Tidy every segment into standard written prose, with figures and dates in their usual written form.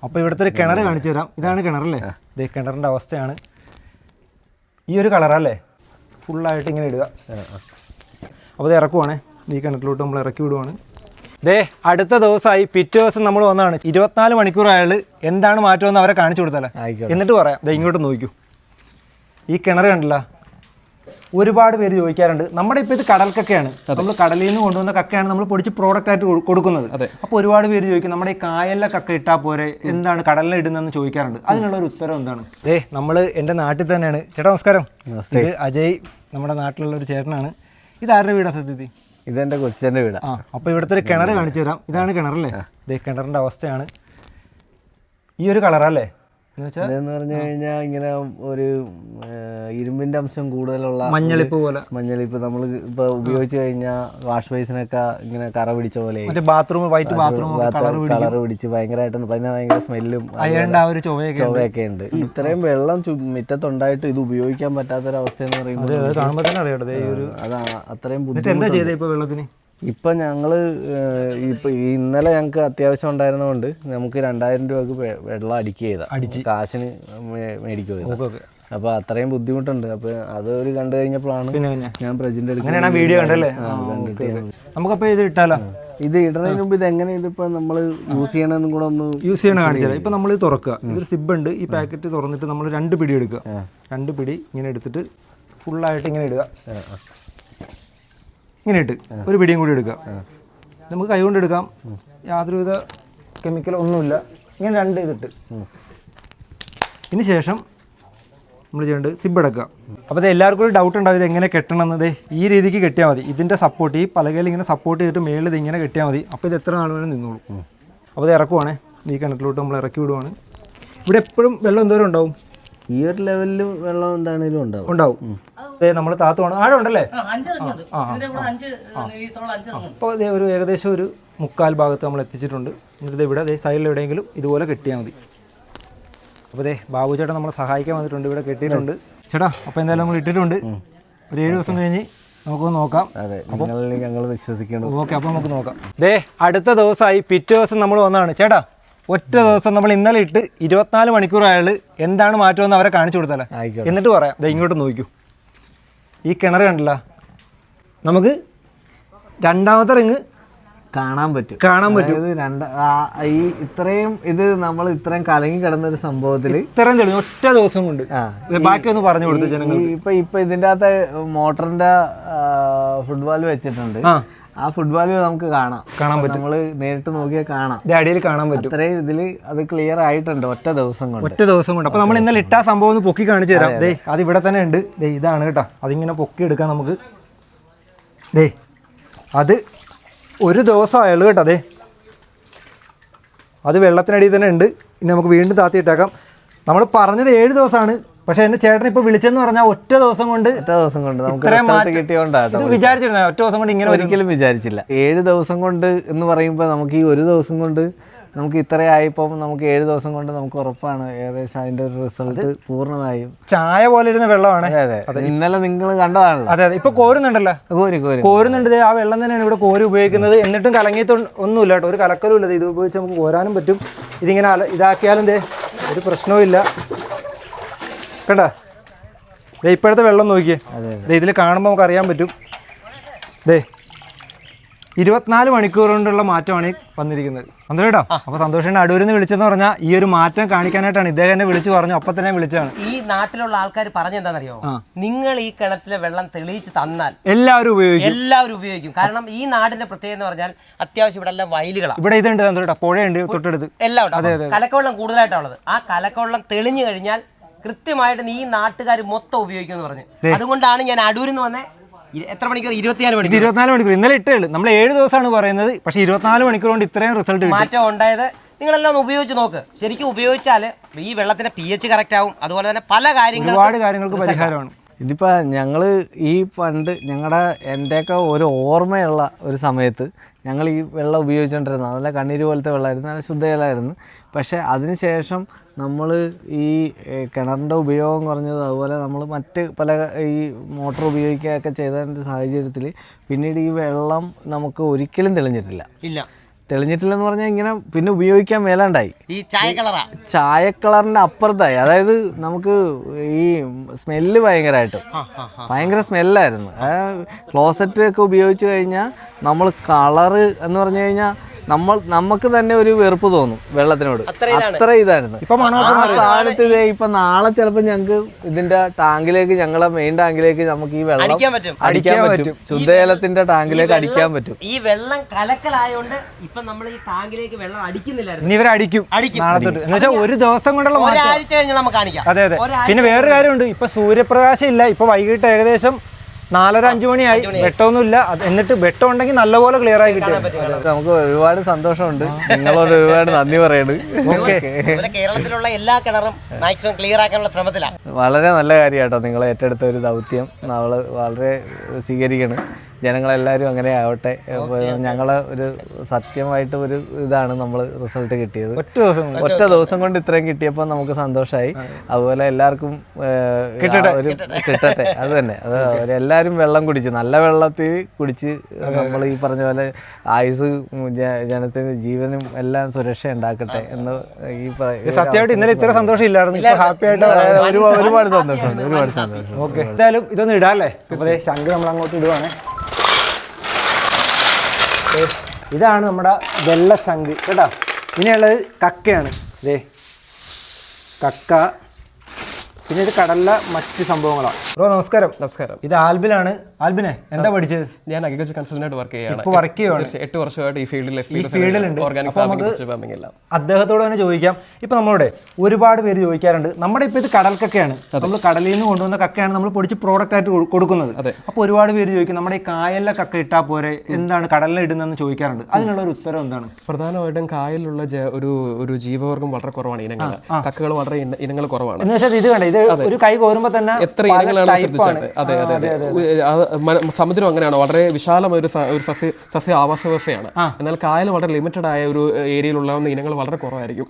അപ്പോൾ ഇവിടുത്തെ ഒരു കിണർ കാണിച്ചു തരാം. ഇതാണ് കിണറല്ലേ? ഇതേ കിണറിൻ്റെ അവസ്ഥയാണ്. ഈ ഒരു കളറല്ലേ ഫുള്ളായിട്ട് ഇങ്ങനെ ഇടുക. അപ്പോൾ ഇത് ഇറക്കുവാണേ, ഈ കിണറ്റിലോട്ട് നമ്മൾ ഇറക്കി വിടുവാണ്. ദേ അടുത്ത ദിവസമായി, പിറ്റേ ദിവസം നമ്മൾ വന്നതാണ്. 24 മണിക്കൂർ അയാൾ എന്താണ് മാറ്റമെന്ന് അവരെ കാണിച്ചു കൊടുത്താലേ, എന്നിട്ട് പറയാം. ദേ ഇങ്ങോട്ട് നോക്കൂ, ഈ കിണർ കണ്ടില്ല. ഒരുപാട് പേര് ചോദിക്കാറുണ്ട്. നമ്മുടെ ഇപ്പോൾ ഇത് കടൽക്കൊക്കെയാണ്, നമ്മൾ കടലിൽ നിന്ന് കൊണ്ടുവന്ന കക്കയാണ് നമ്മൾ പൊടിച്ച് പ്രോഡക്റ്റ് ആയിട്ട് കൊടുക്കുന്നത്. അപ്പോൾ ഒരുപാട് പേര് ചോദിക്കും, നമ്മുടെ ഈ കായലിലെ കക്ക ഇട്ടാൽ പോരെ, എന്താണ് കടലിൽ ഇടുന്നതെന്ന് ചോദിക്കാറുണ്ട്. അതിനുള്ളൊരു ഉത്തരം എന്താണ്? നമ്മൾ എൻ്റെ നാട്ടിൽ തന്നെയാണ്. ചേട്ടാ നമസ്കാരം. ഇത് അജയ്, നമ്മുടെ നാട്ടിലുള്ള ഒരു ചേട്ടനാണ്. ഇതാരുടെ വീടാണ് സത്യത്തിൽ? ഇതെൻ്റെ കൊച്ചിൻ്റെ വീടാണ്. അപ്പോൾ ഇവിടുത്തെ ഒരു കിണർ കാണിച്ചു തരാം. ഇതാണ് കിണറല്ലേ? ഇതേ കിണറിൻ്റെ അവസ്ഥയാണ്. ഈ ഒരു കളറല്ലേ എന്ന് പറഞ്ഞു കഴിഞ്ഞാൽ ഇങ്ങനെ ഒരു ഇരുമ്പിന്റെ അംശം കൂടുതലുള്ള മഞ്ഞളിപ്പ് പോലെ, മഞ്ഞളിപ്പ് നമ്മൾ ഇപ്പൊ ഉപയോഗിച്ച് കഴിഞ്ഞാൽ വാഷ് ബേസിനൊക്കെ ഇങ്ങനെ കറ പിടിച്ച പോലെ, ബാത്റൂം വൈറ്റ് ബാത്റൂം കളർ പിടിച്ച് ഭയങ്കരമായിട്ട് പിന്നെ ഭയങ്കര സ്മെല്ലും ചൊവയൊക്കെ ഉണ്ട്. ഇത്രയും വെള്ളം മുറ്റത്തുണ്ടായിട്ട് ഇത് ഉപയോഗിക്കാൻ പറ്റാത്തൊരവസ്ഥ എന്ന് പറയുന്നത് അതാണ്. അത്രയും വെള്ളത്തിന് ഇപ്പം ഞങ്ങൾ ഇപ്പം ഇന്നലെ ഞങ്ങൾക്ക് അത്യാവശ്യം ഉണ്ടായിരുന്നതുകൊണ്ട് നമുക്ക് 2000 രൂപക്ക് വെള്ളം അടിച്ച് കാശിന് മേടിക്കുമായിരുന്നു. അപ്പോൾ അത്രയും ബുദ്ധിമുട്ടുണ്ട്. അപ്പോൾ അത് ഒരു കണ്ടു കഴിഞ്ഞപ്പോഴാണ് ഞാൻ പ്രജിൻ്റെ വീഡിയോ കണ്ടല്ലേ. നമുക്കപ്പോൾ ഇത് ഇട്ടാലോ? ഇത് ഇടുന്നതിന് മുമ്പ് ഇതെങ്ങനെ ഇതിപ്പോൾ നമ്മൾ യൂസ് ചെയ്യണമെന്നും കൂടെ ഒന്ന് യൂസ് ചെയ്യണം കാണിച്ചാൽ. ഇപ്പം നമ്മൾ തുറക്കുക, ഇതൊരു സിബ് ഉണ്ട്. ഈ പാക്കറ്റ് തുറന്നിട്ട് നമ്മൾ 2 പിടി എടുക്കുക. 2 പിടി ഇങ്ങനെ എടുത്തിട്ട് ഫുള്ളായിട്ട് ഇങ്ങനെ ഇടുക. ഇങ്ങനെ ഇട്ട് ഒരു പിടിയും കൂടി എടുക്കുക. നമുക്ക് കൈ കൊണ്ട് എടുക്കാം, യാതൊരുവിധ കെമിക്കൽ ഒന്നുമില്ല. ഇങ്ങനെ 2 ഇതിട്ട് ഇതിന് ശേഷം നമ്മൾ ചെയ്യേണ്ടത് സിബ് എടുക്കുക. അപ്പോൾ ഇത് എല്ലാവർക്കും ഒരു ഡൗട്ട് ഉണ്ടാവും, ഇത് എങ്ങനെ കെട്ടണമെന്നത്. ഈ രീതിക്ക് കെട്ടിയാൽ മതി. ഇതിൻ്റെ സപ്പോർട്ട്, ഈ പലകയിൽ ഇങ്ങനെ സപ്പോർട്ട് ചെയ്തിട്ട് മേളിൽ ഇത് ഇങ്ങനെ കെട്ടിയാൽ മതി. അപ്പോൾ ഇത് എത്ര നാൾ വേണം നിന്നോളൂ. അപ്പോൾ ഇത് ഇറക്കുവാണേ, ഈ കിണറ്റിലോട്ട് നമ്മൾ ഇറക്കി വിടുവാണ്. ഇവിടെ എപ്പോഴും വെള്ളം എന്തോരം ഉണ്ടാവും? ഈ ഒരു ലെവലിൽ വെള്ളം എന്താണെങ്കിലും ഉണ്ടാവും. നമ്മൾ താത്തുവാണ്. ആഴം ഉണ്ടല്ലേ? അപ്പോൾ അതേ ഒരു ഏകദേശം ഒരു 3/4 ഭാഗത്ത് നമ്മൾ എത്തിച്ചിട്ടുണ്ട്. എന്നിട്ട് ഇവിടെ അതേ സൈഡിൽ എവിടെയെങ്കിലും ഇതുപോലെ കെട്ടിയാൽ മതി. അപ്പോൾ അതേ ബാബു ചേട്ടൻ നമ്മളെ സഹായിക്കാൻ വന്നിട്ടുണ്ട്, ഇവിടെ കെട്ടിയിട്ടുണ്ട്. ചേട്ടാ അപ്പോൾ എന്തായാലും നമ്മൾ ഇട്ടിട്ടുണ്ട്. ഒരു 7 ദിവസം കഴിഞ്ഞ് നമുക്കൊന്ന് നോക്കാം. ഞങ്ങൾ വിശ്വസിക്കണം. ഓക്കെ, അപ്പോൾ നമുക്ക് നോക്കാം. അടുത്ത ദിവസമായി, പിറ്റേ ദിവസം നമ്മൾ വന്നതാണ്. ചേട്ടാ ഒറ്റ ദിവസം നമ്മൾ ഇന്നലെ ഇട്ട് 24 മണിക്കൂർ അയാൾ എന്താണ് മാറ്റമെന്ന് അവരെ കാണിച്ചു കൊടുത്താലേ, എന്നിട്ട് പറയാം. ഇങ്ങോട്ട് നോക്കൂ, ഈ കിണർ കണ്ടില്ല. നമുക്ക് രണ്ടാമത്തെ റിങ് കാണാൻ പറ്റും. ഈ ഇത്രയും ഇത് നമ്മൾ ഇത്രയും കലങ്ങി കിടന്ന ഒരു സംഭവത്തിൽ ഇത്രയും തെളിഞ്ഞു ഒറ്റ ദിവസം കൊണ്ട്. ബാക്കി ഒന്ന് പറഞ്ഞു കൊടുത്തു ജനങ്ങൾ. ഇപ്പൊ ഇതിന്റെ അകത്ത് മോട്ടറിന്റെ ഫുഡ് വാൽവ് വെച്ചിട്ടുണ്ട്. ആ ഫുഡ് വാല്യൂ നമുക്ക് കാണാൻ പറ്റും. നമ്മൾ നേരിട്ട് നോക്കിയാൽ കാണാം, അടിയിൽ കാണാൻ പറ്റും. അത്രയും ഇതിൽ അത് ക്ലിയർ ആയിട്ടുണ്ട് ഒറ്റ ദിവസം കൊണ്ട്. അപ്പോൾ നമ്മൾ ഇന്നലെ ഇട്ട സംഭവം ഒന്ന് പൊക്കി കാണിച്ചു തരാം. അത് ഇവിടെ തന്നെ ഉണ്ട്. ഇതാണ് കേട്ടോ, അതിങ്ങനെ പൊക്കി എടുക്കാം നമുക്ക്. അത് ഒരു ദിവസം ആയുള്ളൂ കേട്ടോ. അത് വെള്ളത്തിനടിയിൽ തന്നെ ഉണ്ട്. ഇനി നമുക്ക് വീണ്ടും താത്തിയിട്ടേക്കാം. നമ്മൾ പറഞ്ഞത് 7 ദിവസമാണ്, പക്ഷെ എന്റെ ചേട്ടൻ ഇപ്പൊ വിളിച്ചെന്ന് പറഞ്ഞാൽ ഒറ്റ ദിവസം കൊണ്ട് നമുക്ക് കിട്ടിയോണ്ടാണ് വിചാരിച്ചിരുന്നത്. ഒറ്റ ദിവസം കൊണ്ട് ഇങ്ങനെ ഒരിക്കലും വിചാരിച്ചില്ല. 7 ദിവസം കൊണ്ട് എന്ന് പറയുമ്പോൾ നമുക്ക് ഈ ഒരു ദിവസം കൊണ്ട് നമുക്ക് ഇത്രയായപ്പോൾ നമുക്ക് 7 ദിവസം കൊണ്ട് നമുക്ക് ഉറപ്പാണ് ഏകദേശം അതിന്റെ ഒരു റിസൾട്ട് പൂർണ്ണമായും ചായ പോലെ ഇരുന്ന വെള്ളമാണ്. ഇന്നലെ നിങ്ങൾ കണ്ടതാണല്ലോ. അതെ, ഇപ്പൊ കോരുന്നുണ്ടല്ലോ, കോരുന്നുണ്ട്. ആ വെള്ളം തന്നെയാണ് ഇവിടെ കോരി ഉപയോഗിക്കുന്നത്. എന്നിട്ടും കലങ്ങിയിട്ട് ഒന്നുമില്ല കേട്ടോ, ഒരു കലക്കലും ഇല്ല. ഇത് ഉപയോഗിച്ച് നമുക്ക് കോരാനും പറ്റും. ഇതിങ്ങനെ ഇതാക്കിയാലും ഒരു പ്രശ്നവും ഇല്ല കേട്ടാ. ഇപ്പോഴത്തെ വെള്ളം നോക്കിയേ, ഇതിൽ കാണുമ്പോൾ നമുക്ക് അറിയാൻ പറ്റും. 24 മണിക്കൂർ കൊണ്ടുള്ള മാറ്റമാണ് വന്നിരിക്കുന്നത്. സന്തോഷേട്ടാ, അപ്പോൾ സന്തോഷേട്ടൻ അടൂരിൽ നിന്ന് വിളിച്ചെന്ന് പറഞ്ഞാൽ ഈ ഒരു മാറ്റം കാണിക്കാനായിട്ടാണ്. ഇദ്ദേഹം എന്നെ വിളിച്ചു പറഞ്ഞു, അപ്പം തന്നെ വിളിച്ചാണ്. ഈ നാട്ടിലുള്ള ആൾക്കാർ പറഞ്ഞെന്താണെന്നറിയോ, നിങ്ങൾ ഈ കിണറ്റിലെ വെള്ളം തെളിയിച്ച് തന്നാൽ എല്ലാവരും ഉപയോഗിക്കും. കാരണം ഈ നാടിന്റെ പ്രത്യേകത എന്ന് പറഞ്ഞാൽ അത്യാവശ്യം ഇവിടെ എല്ലാം വയലുകളാണ്. ഇവിടെ ഇതുണ്ട് സന്തോഷേട്ടാ, പുഴയുണ്ട് തൊട്ടടുത്ത്, എല്ലാം ഉണ്ട്. കലക്കവെള്ളം കൂടുതലായിട്ടുള്ളത്. ആ കലക്കവെള്ളം തെളിഞ്ഞു കഴിഞ്ഞാൽ കൃത്യമായിട്ട് ഈ നാട്ടുകാർ മൊത്തം ഉപയോഗിക്കുമെന്ന് പറഞ്ഞു. അതുകൊണ്ടാണ് ഞാൻ അടൂരിൽ നിന്ന് വന്നേ. എത്ര മണിക്കൂർ? 24 മണിക്കൂർ. ഇന്നലെ ഇട്ടേളൂ, നമ്മൾ 7 ദിവസമാണ് പറയുന്നത്, പക്ഷെ 24 മണിക്കൂർ കൊണ്ട് ഇത്രയും റിസൾട്ട് മാറ്റം ഉണ്ടായത്. നിങ്ങളെല്ലാം ഒന്ന് ഉപയോഗിച്ച് നോക്ക്. ശരിക്കും ഉപയോഗിച്ചാൽ ഈ വെള്ളത്തിന്റെ pH കറക്റ്റ് ആവും. അതുപോലെ തന്നെ പല ഒരുപാട് കാര്യങ്ങൾക്ക് പരിഹാരമാണ്. ഇതിപ്പോൾ ഞങ്ങൾ ഈ പണ്ട് എൻ്റെയൊക്കെ ഒരു ഓർമ്മയുള്ള ഒരു സമയത്ത് ഞങ്ങൾ ഈ വെള്ളം ഉപയോഗിച്ചുകൊണ്ടിരുന്നത് നല്ല കണ്ണീര് പോലത്തെ വെള്ളമായിരുന്നു, നല്ല ശുദ്ധജലമായിരുന്നു. പക്ഷേ അതിനുശേഷം നമ്മൾ ഈ കിണറിൻ്റെ ഉപയോഗം കുറഞ്ഞത്, അതുപോലെ നമ്മൾ മറ്റ് പല ഈ മോട്ടോർ ഉപയോഗിക്കുകയൊക്കെ ചെയ്തതിൻ്റെ സാഹചര്യത്തിൽ പിന്നീട് ഈ വെള്ളം നമുക്ക് ഒരിക്കലും തെളിഞ്ഞിട്ടില്ല. തെളിഞ്ഞിട്ടില്ലെന്ന് പറഞ്ഞാൽ ഇങ്ങനെ പിന്നെ ഉപയോഗിക്കാൻ മേലാണ്ടായി. ഈ ചായ കളറാ, ചായ കളറിൻ്റെ അപ്പുറത്തായി. അതായത് നമുക്ക് ഈ സ്മെല്ല് ഭയങ്കര സ്മെല്ലായിരുന്നു. ക്ലോസറ്റ് ഒക്കെ ഉപയോഗിച്ച് കഴിഞ്ഞാൽ നമ്മൾ കളറ് എന്ന് പറഞ്ഞു കഴിഞ്ഞാൽ നമുക്ക് തന്നെ ഒരു വെറുപ്പ് തോന്നും വെള്ളത്തിനോട്. അത്ര ഇതായിരുന്നു. ആ സ്ഥാനത്ത് ഇപ്പൊ നാളെ ചിലപ്പോൾ ഞങ്ങൾക്ക് ഇതിന്റെ ടാങ്കിലേക്ക്, ഞങ്ങളെ മെയിൻ ടാങ്കിലേക്ക് നമുക്ക് ഈ വെള്ളം അടിക്കാൻ പറ്റും. ശുദ്ധജലത്തിന്റെ ടാങ്കിലേക്ക് അടിക്കാൻ പറ്റും. ഈ വെള്ളം കലക്കലായോണ്ട് ഇപ്പൊ നമ്മൾ ഈ ടാങ്കിലേക്ക് വെള്ളം അടിക്കുന്നില്ലായിരുന്നു. ഇവരെ അടിക്കും എന്നുവെച്ചാൽ ഒരു ദിവസം കൊണ്ടുള്ള ഒരാഴ്ച കഴിഞ്ഞ് നമുക്ക് കാണിക്കാം. അതെ അതെ. പിന്നെ വേറൊരു കാര്യമുണ്ട്, ഇപ്പൊ സൂര്യപ്രകാശം ഇല്ല. ഇപ്പൊ വൈകിട്ട് ഏകദേശം 4:30-5 മണിയായി, വെട്ടമൊന്നുമില്ല. എന്നിട്ട് വെട്ടം ഉണ്ടെങ്കിൽ നല്ലപോലെ ക്ലിയർ ആയി കിട്ടും. നമുക്ക് ഒരുപാട് സന്തോഷമുണ്ട്, നിങ്ങളോട് ഒരുപാട് നന്ദി പറയുന്നത്. കേരളത്തിലുള്ള എല്ലാ കിണറും മാക്സിമം ക്ലിയർ ആക്കാനുള്ള ശ്രമത്തിലാണ്. വളരെ നല്ല കാര്യമാട്ടോ നിങ്ങൾ ഏറ്റെടുത്ത ഒരു ദൗത്യം. നമ്മൾ വളരെ സ്വീകരിക്കണം. ജനങ്ങളെല്ലാവരും അങ്ങനെ ആവട്ടെ. ഞങ്ങളെ ഒരു സത്യമായിട്ട് ഒരു ഇതാണ് നമ്മൾ റിസൾട്ട് കിട്ടിയത്. ഒറ്റ ദിവസം കൊണ്ട് ഇത്രയും കിട്ടിയപ്പോൾ നമുക്ക് സന്തോഷമായി. അതുപോലെ എല്ലാവർക്കും കിട്ടട്ടെ. അത് തന്നെ. അത് എല്ലാവരും വെള്ളം കുടിച്ച്, നല്ല വെള്ളത്തിൽ കുടിച്ച് നമ്മൾ ഈ പറഞ്ഞ പോലെ ആയുസ്, ജനത്തിന് ജീവനും എല്ലാം സുരക്ഷ ഉണ്ടാക്കട്ടെ എന്ന് ഈ സത്യമായിട്ട് ഇന്നലെ ഇത്ര സന്തോഷം ഇല്ലായിരുന്നു. ഹാപ്പി ആയിട്ട് ഒരുപാട് സന്തോഷമുണ്ട്. ഒരുപാട് സന്തോഷം. ഓക്കെ, എന്തായാലും ഇതൊന്നും ഇടാല്ലേ. ശംഖ് നമ്മൾ അങ്ങോട്ട് ഇടുവാണ്. ഇതാണ് നമ്മുടെ വെള്ള ശംഖ് കേട്ടോ. ഇനിയുള്ളത് കക്കയാണ്. ഇതേ കക്ക. പിന്നെ ഇത് കടലിലെ മറ്റ് സംഭവങ്ങളാണ്. ബ്രോ നമസ്കാരം. നമസ്കാരം. ഇത് ആൽബിനാണ്. ആൽബിനെ എന്താ പഠിച്ചത്? ഞാൻ അഗ്രികൾച്ചർ കൺസൾട്ടന്റ് വർക്ക് ചെയ്യുകയാണ്. ഇപ്പോൾ വർക്ക് ചെയ്യുകയാണ്. 8 വർഷമായിട്ട് ഈ ഫീൽഡിലുണ്ട്. ഓർഗാനിക് ഫാമിംഗ് എല്ലാം. അദ്ദേഹത്തോട് തന്നെ ചോദിക്കാം. ഇപ്പൊ നമ്മളോട് ഒരുപാട് പേര് ചോദിക്കാറുണ്ട്, നമ്മുടെ ഇപ്പൊ ഇത് കടൽ കക്കയാണ്, നമ്മൾ കടലിൽ നിന്ന് കൊണ്ടുവന്ന കക്കയാണ് നമ്മൾ പൊടിച്ച് പ്രോഡക്റ്റ് ആയിട്ട് കൊടുക്കുന്നത്. അപ്പോൾ ഒരുപാട് പേര് ചോദിക്കും, നമ്മുടെ ഈ കായലിലെ കക്ക ഇട്ടാൽ പോരെ, എന്താണ് കടലിൽ ഇടുന്നതെന്ന് ചോദിക്കാറുണ്ട്. അതിനുള്ള ഒരു ഉത്തരം എന്താണ്? പ്രധാനമായിട്ടും കായലിലുള്ള ഒരു ജീവവർഗം വളരെ കുറവാണ്. ഇനങ്ങൾ, കക്കകൾ വളരെ ഇനങ്ങൾ കുറവാണ്. എന്ന് വെച്ചാൽ ഇത് കണ്ടേ, ഇത് ഒരു കൈ കോരുമ്പോ തന്നെ എത്ര ഇനങ്ങളാണ് ശ്രദ്ധിച്ചത്. അതെ അതെ അതെ. സമുദ്രം അങ്ങനെയാണ്, വളരെ വിശാലമായ ഒരു സസ്യ ആവാസ വ്യവസ്ഥയാണ്. എന്നാൽ കായൽ വളരെ ലിമിറ്റഡ് ആയ ഒരു ഏരിയയിലുള്ള ഇനങ്ങൾ വളരെ കുറവായിരിക്കും.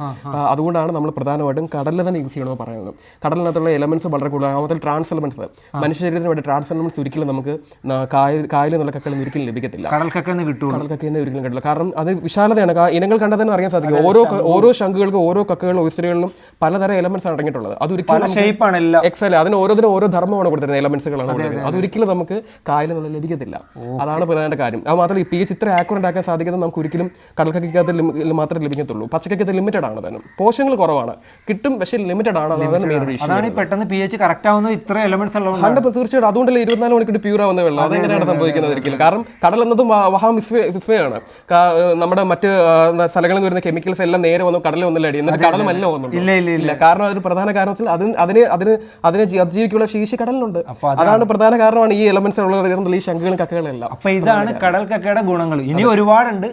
അതുകൊണ്ടാണ് നമ്മൾ പ്രധാനമായിട്ടും കടലിൽ തന്നെ യൂസ് ചെയ്യണമെന്ന് പറയുന്നത്. കടലിനകത്തുള്ള എലമെന്റ്സ് വളരെ കൂടുതലാണ്. അതുപോലെ ട്രാൻസ് എലമെന്റ്സ്, മനുഷ്യ ശരീരത്തിന് വേണ്ടി ട്രാൻസ് എലമെന്റ്സ് ഒരിക്കലും നമുക്ക് കായലിൽ നിന്നുള്ള കക്കയിൽ നിന്ന് ഒരിക്കലും ലഭിക്കത്തില്ല. കടൽ കക്കയിൽ നിന്ന് ഒരിക്കലും കിട്ടില്ല. കാരണം അത് വിശാലതയാണ്. ഇനങ്ങൾ കണ്ടാൽ തന്നെ അറിയാൻ സാധിക്കും. ഓരോ ശംഖുകൾക്കും, ഓരോ കക്കകളിലും, ഓയിസ്റ്ററുകളിലും പലതരം എലമെന്റ്സ് അടങ്ങിയിട്ടുള്ളത്. അതൊരിക്കലും എക്സൽ, അതിന് ഓരോന്നിനും ഓരോ ധർമ്മമാണ് കൊടുത്തിരുന്നത്, എലമെന്റ്സുകളാണ് കൊടുത്തിരുന്നത്. അതൊരിക്കലും നമുക്ക് കായലിൽ നിന്ന് ലഭിക്കത്തില്ല. അതാണ് പ്രധാന കാര്യം. അത് മാത്രമല്ല, ഈ pH ഇത്ര ആക്യുറേറ്റ് ആക്കാൻ സാധിക്കുന്നത് നമുക്ക് ഒരിക്കലും കടൽക്കക്കകത്ത് മാത്രമേ ലഭിക്കത്തുള്ളൂ. പച്ചക്കക്കത്ത് ലിമിറ്റഡ് ആണ്. തന്നെ പോഷകങ്ങൾ കുറവാണ്, കിട്ടും, പക്ഷേ ലിമിറ്റഡ് ആണ്. അതാണ് പെട്ടെന്ന് pH കറക്റ്റ് ആവുന്നത്. ഇത്ര എലമെന്റ്സ് തീർച്ചയായിട്ടും. അതുകൊണ്ടല്ലേ 24 മണിക്കൂർ പ്യൂർ ആവുന്ന വെള്ളം. അതെങ്ങനെയാണ് സംഭവിക്കുന്നത്? ഒരിക്കലും. കാരണം കടൽ എന്നതും വിസ്മയാണ്. നമ്മുടെ മറ്റ് സ്ഥലങ്ങളിൽ നിന്ന് വരുന്ന കെമിക്കൽസ് എല്ലാം നേരെ വന്ന് കടലിൽ വന്നല്ലേ അടി, എന്നിട്ട് കടൽ മലിനം ആവുന്നുണ്ട്. ഇല്ല, കാരണം അതൊരു പ്രധാന കാരണം വെച്ചാൽ അതിനെ അതിജീവിക്കുള്ള ശേഷി കടലിലുണ്ട്. അതാണ് പ്രധാന കാരണമാണ് ഈ എലമെന്റ്സ് ഉള്ള ഈ ശംഖുകളും കക്കകളും എല്ലാം. അപ്പൊ ഇതാണ് കടൽ കക്കയുടെ ഗുണങ്ങൾ. ഇനി ഒരുപാടുണ്ട്.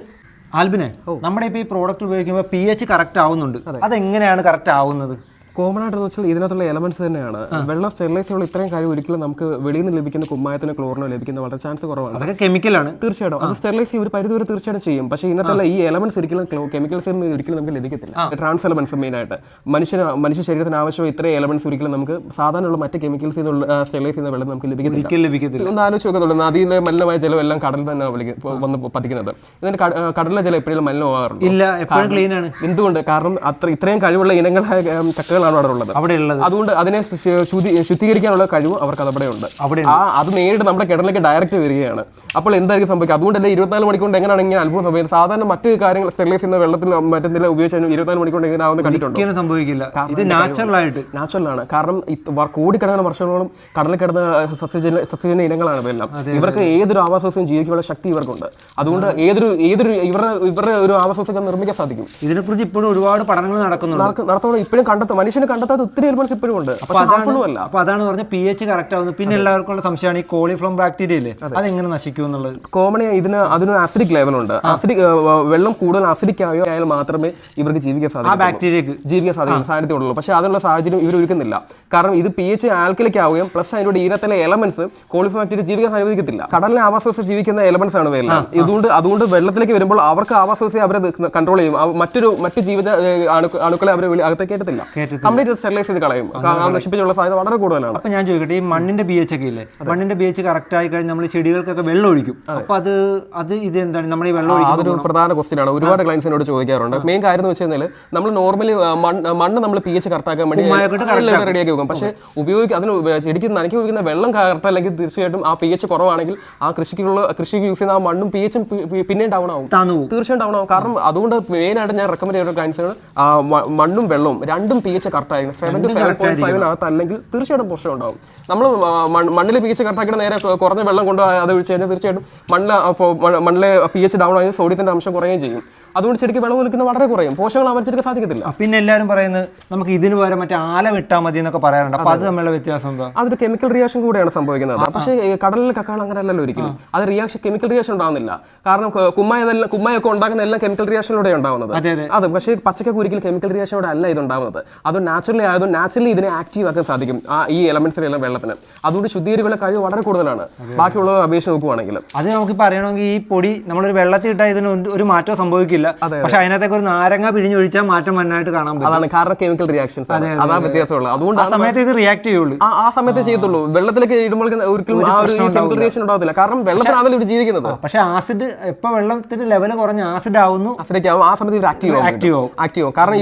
ആൽബിനെ, നമ്മുടെ ഇപ്പൊ ഈ പ്രോഡക്റ്റ് ഉപയോഗിക്കുമ്പോൾ pH കറക്റ്റ് ആവുന്നുണ്ട്. അതെങ്ങനെയാണ് കറക്റ്റ് ആവുന്നത്? കോമൺ ആയിട്ടെന്ന് വെച്ചാൽ ഇതിനകത്തുള്ള എലമെന്റ്സ് തന്നെയാണ്. വെള്ളം സ്റ്റെറിലൈസുള്ള ഇത്രയും കാര്യം ഒരിക്കലും നമുക്ക് വെളിയിൽ നിന്ന് ലഭിക്കുന്ന കുമ്മായത്തിനോ ക്ലോറിനോ ലഭിക്കുന്ന വളരെ ചാൻസ് കുറവാണ്. അതൊക്കെ കെമിക്കലാണ്. തീർച്ചയായിട്ടും അത് സ്റ്റെറിലൈസ് ഒരു പരിധി വരെ തീർച്ചയായിട്ടും ചെയ്യും. പക്ഷേ ഇതിനകത്തുള്ള ഈ എലമെന്റ്സ് ഒരിക്കലും കെമിക്കൽസിൽ നിന്ന് ഒരിക്കലും നമുക്ക് ലഭിക്കത്തില്ല. ട്രാൻസ് എലമെന്റ്സ് മെയിൻ ആയിട്ട് മനുഷ്യ ശരീരത്തിന് ആവശ്യമായ ഇത്രയും എലമെന്റ്സ് ഒരിക്കലും നമുക്ക് സാധാരണയുള്ള മറ്റ് കെമിക്കൽസിൽ നിന്നുള്ള സ്റ്റെറിലൈസ് ചെയ്യുന്ന വെള്ളം നമുക്ക് ലഭിക്കത്തില്ല. ഒന്ന് ആലോചിച്ച് നോക്കത്തുള്ളൂ, നദിയിലെ മലിനമായ ജലം എല്ലാം കടലിൽ തന്നെ വന്ന് പതിക്കുന്നത്. ഇതിന്റെ കടലിലെ ജലം എപ്പോഴും മലിനമാകാറുണ്ട്? ഇല്ല, എപ്പോഴും ക്ലീൻ ആണ്. എന്തുകൊണ്ട്? കാരണം ഇത്രയും കഴിവുള്ള ഇനങ്ങളായ കക്കകളാണ് അവിടെ ഉള്ളത്. അതുകൊണ്ട് അതിനെ ശുദ്ധീകരിക്കാനുള്ള കഴിവ് അവർക്ക് അതവിടെ ഉണ്ട്. അത് നേരിട്ട് നമ്മുടെ കിണറിലേക്ക് ഡയറക്റ്റ് വരികയാണ്. അപ്പോൾ എന്തായിരിക്കും സംഭവിക്കുക? അതുകൊണ്ടല്ലേ 24 മണിക്കൂർ എങ്ങനെയാണ് ഇങ്ങനെ അത്ഭുതം സംഭവിക്കുന്നത്? സാധാരണ മറ്റ് കാര്യങ്ങൾ സ്റ്റെറിലൈസ് ചെയ്യുന്ന വെള്ളത്തിൽ മറ്റെന്തെങ്കിലും ഉപയോഗിച്ചാൽ 24 മണിക്കൂർ എങ്ങനെ ആവുന്ന കണ്ടിട്ടുണ്ടോ? സംഭവിക്കില്ല. ഇത് നാച്ചുറലാണ്. കാരണം കോടിക്കണക്കിന് വർഷങ്ങളോളം കടലിൽ കിടന്ന സസ്യജന്യ ഇനങ്ങളാണ് ഇതെല്ലാം. ഇവർക്ക് ഏതൊരു ആവാസവും ജീവിക്കാനുള്ള ശക്തി ഇവർക്കുണ്ട്. അതുകൊണ്ട് ഇവരുടെ ഒരു ആവാസവും നിർമ്മിക്കാൻ സാധിക്കും. ഇതിനെക്കുറിച്ച് ഇപ്പോഴും ഒരുപാട് പഠനങ്ങൾ നടത്തുന്നു. ഇപ്പോഴും മനുഷ്യന് കണ്ടെത്താത്ത ഒത്തിരി എലിമെന്റ്സ് ഇപ്പോഴും ഉണ്ട്. അപ്പൊ അതാണ് പറഞ്ഞ pH കറക്റ്റ് ആവുന്നത്. പിന്നെ എല്ലാവർക്കും ഉള്ള സംശയമാണ് ഈ കോളിഫ്ലോം ബാക്ടീരിയ ഇല്ലേ, അതെങ്ങനെ നശിക്കും എന്നുള്ളത്. കോമൺ അതിനൊരു ആസിഡിക് ലെവലുണ്ട്. വെള്ളം കൂടുതൽ ആസിഡിക് ആയാൽ മാത്രമേ ഇവർക്ക് ജീവിക്കാൻ സാധിക്കുള്ളൂ. പക്ഷേ അതിനുള്ള സാഹചര്യം ഇവർ ഒരുക്കുന്നില്ല. കാരണം ഇത് pH ആൽക്കലിക് ആവുകയും പ്ലസ് അതിന്റെ ഈരത്തിലെ എലമെന്റ്സ് കോളിഫ്ലോം ബാക്ടീരിയ ജീവിക്കാൻ അനുവദിക്കത്തില്ല. കടലിലെ ആവാസ ജീവിക്കുന്ന എലമെന്റ്സ് ആണ് ഇവയെല്ലാം. അതുകൊണ്ട് വെള്ളത്തിലേക്ക് വരുമ്പോൾ അവർക്ക് ആവാസ അവരെ കൺട്രോൾ ചെയ്യും. മറ്റ് ജീവ അണുക്കളെ അവർ അകത്തേക്ക് കയറ്റത്തില്ല. കംപ്ലീറ്റ് സ്റ്റെറിലൈസ് ചെയ്ത് കളയും. നശിപ്പിച്ചുള്ള സാധ്യത വളരെ കൂടുതലാണ്. അപ്പൊ ഞാൻ ചോദിക്കട്ടെ, ഈ മണ്ണിന്റെ pH ഒക്കെ ഇല്ലേ, മണ്ണിന്റെ pH കറക്റ്റ് ആയി കഴിഞ്ഞാൽ നമ്മൾ ചെടികൾക്കൊക്കെ വെള്ളം ഒഴിക്കും. അപ്പൊ അത് ഇത് എന്താണ് നമ്മൾ ഈ വെള്ളം ഒഴിക്കുന്നത്? അതൊരു പ്രധാന ക്വസ്റ്റ്യൻ ആണ്. ഒരുപാട് ക്ലയൻസിനോട് ചോദിക്കാറുണ്ട്. മെയിൻ കാര്യം എന്ന് വെച്ച് കഴിഞ്ഞാൽ നമ്മൾ നോർമലി മണ്ണ് നമ്മൾ pH കറക്റ്റാക്കാൻ വേണ്ടി റെഡിയാക്കി വെക്കും. പക്ഷേ ചെടിക്ക് നനയ്ക്ക് ഉപയോഗിക്കുന്ന വെള്ളം കറക്റ്റ് അല്ലെങ്കിൽ തീർച്ചയായിട്ടും ആ pH കുറവാണെങ്കിൽ ആ കൃഷിക്ക് യൂസ് ചെയ്യുന്ന ആ മണ്ണും pH പിന്നെയും ഡൗൺ ആവും, തീർച്ചയായും ഡൗൺ ആവും. കാരണം അതുകൊണ്ട് മെയിൻ ആയിട്ട് ഞാൻ റെക്കമെൻഡ് ചെയ്യുന്ന ക്ലയൻസിനോട് മണ്ണും വെള്ളവും രണ്ടും pH കറക്റ്റ് ആയിരിക്കും. 7 to 7.5 അല്ലെങ്കിൽ തീർച്ചയായിട്ടും പ്രശ്നം ഉണ്ടാവും. നമ്മൾ മണ്ണിലെ pH കറക്റ്റാക്കിയിട്ട് നേരെ കുറഞ്ഞ വെള്ളം കൊണ്ട് അത് ഒഴിച്ച് കഴിഞ്ഞാൽ തീർച്ചയായിട്ടും മണ്ണിലെ pH ഡൗൺ ആയി സോഡിയത്തിന്റെ അംശം കുറയുകയും ചെയ്യും. അതുകൊണ്ട് ചെടിക്ക് വെള്ളം ഒലിക്കുന്നത് വളരെ കുറയും, പോഷകങ്ങൾ അവതരിച്ചെടുക്കാൻ സാധിക്കത്തില്ല. പിന്നെ എല്ലാവരും പറയുന്നത് നമുക്ക് ഇതിന് പകരം മറ്റേ ആല വിട്ടാൽ മതി എന്നൊക്കെ പറയാറുണ്ട്. അപ്പൊ അത് തമ്മിലുള്ള വ്യത്യാസം എന്താ? അതൊരു കെമിക്കൽ റിയാക്ഷൻ കൂടെയാണ് സംഭവിക്കുന്നത്. പക്ഷേ കടലിൽ കക്കാൾ അങ്ങനെ അല്ലല്ലോ ഒരിക്കലും. അത് കെമിക്കൽ റിയാക്ഷൻ ഉണ്ടാവുന്നില്ല. കാരണം കുമ്മായൊക്കെ ഉണ്ടാക്കുന്ന എല്ലാം കെമിക്കൽ റിയാക്ഷനിലൂടെ ഉണ്ടാവുന്നത്. അത് പക്ഷേ പച്ചക്കൊക്കെ ഒരിക്കലും കെമിക്കൽ റിയാക്ഷനോടെ അല്ല ഇത് ഉണ്ടാവുന്നത്. അത് നാച്ചുറലി ആയതുകൊണ്ട് നാച്ചുറലി ഇതിനെ ആക്റ്റീവ് ആക്കാൻ സാധിക്കും ഈ എലമെന്റ്സിലെല്ലാം വെള്ളത്തിന്. അതുകൊണ്ട് ശുദ്ധീകരിക്കുന്ന കഴിവ് വളരെ കൂടുതലാണ് ബാക്കിയുള്ളത് അപേക്ഷിച്ച് നോക്കുവാണെങ്കിൽ. അത് നമുക്ക് പറയണമെങ്കിൽ ഈ പൊടി നമ്മളൊരു വെള്ളത്തിൽ ഇട്ടാൽ ഇതിന് ഒരു മാറ്റവും സംഭവിക്കില്ല. പക്ഷെ അതിനകത്തേക്ക് ഒരു നാരങ്ങ പിഴിഞ്ഞൊഴിച്ചാൽ മാറ്റം വന്നായിട്ട് കാണാൻ പറ്റും. അതാണ് കാരണം കെമിക്കൽ റിയാക്ഷൻസ്, അതാണ് വ്യത്യാസമുള്ളത്. അതുകൊണ്ട് ആ സമയത്ത് ഇത് റിയാക്ട് ചെയ്യുള്ളൂ, ആ സമയത്ത് ചെയ്യത്തുള്ളൂ. വെള്ളത്തിലേക്ക് ഇടുമ്പോൾ ഒരിക്കലും ആ ഒരു കെമിക്കൽ റിയാക്ഷൻ ഉണ്ടാവത്തില്ല. കാരണം വെള്ളത്തിലാണല്ലോ ഇവർ ജീവിക്കുന്നത്. പക്ഷെ ആസിഡ് എപ്പോൾ വെള്ളത്തിന്റെ ലെവൽ കുറഞ്ഞ ആസിഡ് ആവുന്നു, അസിഡിക് ആവും, ആ സമയത്ത് ഇവർ ആക്റ്റീവ് ആവും. കാരണം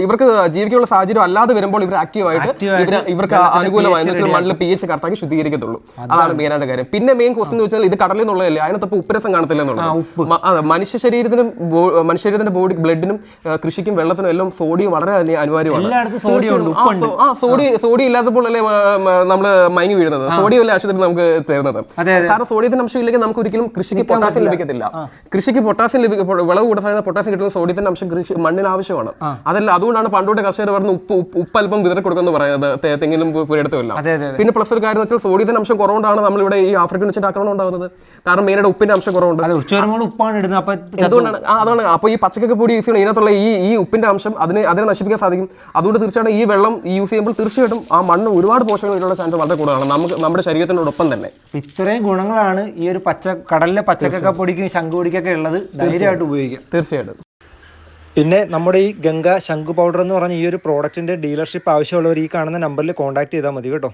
ഇവർക്ക് ജീവിക്കാനുള്ള സാഹചര്യം അല്ലാതെ വരുമ്പോൾ ഇവർ ആക്റ്റീവ് ആയിട്ട് ഇവർക്ക് അനുകൂലമായി മണ്ണിൽ pH കറക്റ്റാക്കി ശുദ്ധീകരിക്കത്തുള്ളൂ. അതാണ് മെയിനായിട്ട് കാര്യം. പിന്നെ മെയിൻ ക്വസ്റ്റൻ എന്ന് വെച്ചാൽ ഇത് കടലിൽ നിന്നുള്ളതല്ലേ, അതിനകത്ത് ഉപ്പുരസം കാണത്തില്ല എന്നുള്ളത്. മനുഷ്യശരീരത്തിന്റെ ബോഡി ബ്ലഡിനും കൃഷിക്കും വെള്ളത്തിനും എല്ലാം സോഡിയം വളരെ അനിവാര്യമാണ്. സോഡിയം ഇല്ലാത്തപ്പോൾ അല്ലേ നമ്മള് മയങ്ങി വീഴുന്നത്. സോഡിയം അല്ലേ ആശുപത്രി നമുക്ക് തരുന്നത്. കാരണം സോഡിയത്തിന്റെ അംശം ഇല്ലെങ്കിൽ നമുക്ക് ഒരിക്കലും കൃഷിക്ക് പൊട്ടാസ്യം ലഭിക്കത്തില്ല. കൃഷിക്ക് പൊട്ടാസ്യം വിളവ് കൂടാതെ പൊട്ടാസ്യം കിട്ടുന്ന സോഡിയത്തിന്റെ അംശം മണ്ണിന് ആവശ്യമാണ്. അതല്ല, അതുകൊണ്ടാണ് പണ്ടോട്ട് കർഷകർ പറഞ്ഞ ഉപ്പൽപ്പം വിതറി കൊടുക്കുന്നു പറയുന്നത് തെങ്ങിനും പുരയിടത്തുമില്ല. പിന്നെ പ്ലസ് ഒരു കാര്യം വെച്ചാൽ സോഡിയത്തിന്റെ അംശം കുറവുകൊണ്ടാണ് നമ്മളിവിടെ ഈ ആഫ്രിക്കൻ വെച്ചിട്ട് ആക്രമണം ഉണ്ടാകുന്നത്. കാരണം മെയിനായിട്ട് ഉപ്പിന്റെ അംശം കുറവുണ്ട്. ഉപ്പാണ് ഇടുന്നത്. എന്തുകൊണ്ടാണ്? അതാണ്. അപ്പോൾ ഈ പച്ചക്കൊക്കെ പൊടി യൂസ് ചെയ്യണം, ഇതിനകത്തുള്ള ഈ ഉപ്പിന്റെ അംശം അതിനെ നശിപ്പിക്കാൻ സാധിക്കും. അതുകൊണ്ട് തീർച്ചയായിട്ടും ഈ വെള്ളം യൂസ് ചെയ്യുമ്പോൾ തീർച്ചയായിട്ടും ആ മണ്ണ് ഒരുപാട് പോഷകങ്ങൾ കിട്ടാനുള്ള ചാൻസ് വളരെ കൂടുതലാണ് നമ്മുടെ ശരീരത്തിനോടൊപ്പം തന്നെ. ഇത്രയും ഗുണങ്ങളാണ് ഈ ഒരു കടലിലെ പച്ചക്കൊക്കെ പൊടിക്കും ശംഖുപൊടിക്കൊക്കെ ഉള്ളത്. ധൈര്യമായിട്ട് ഉപയോഗിക്കാം തീർച്ചയായിട്ടും. പിന്നെ നമ്മുടെ ഈ ഗംഗ ശംഖു പൗഡർ എന്ന് പറഞ്ഞ ഈ ഒരു പ്രോഡക്റ്റിന്റെ ഡീലർഷിപ്പ് ആവശ്യമുള്ളവർ ഈ കാണുന്ന നമ്പറിൽ കോൺടാക്ട് ചെയ്താൽ മതി കേട്ടോ.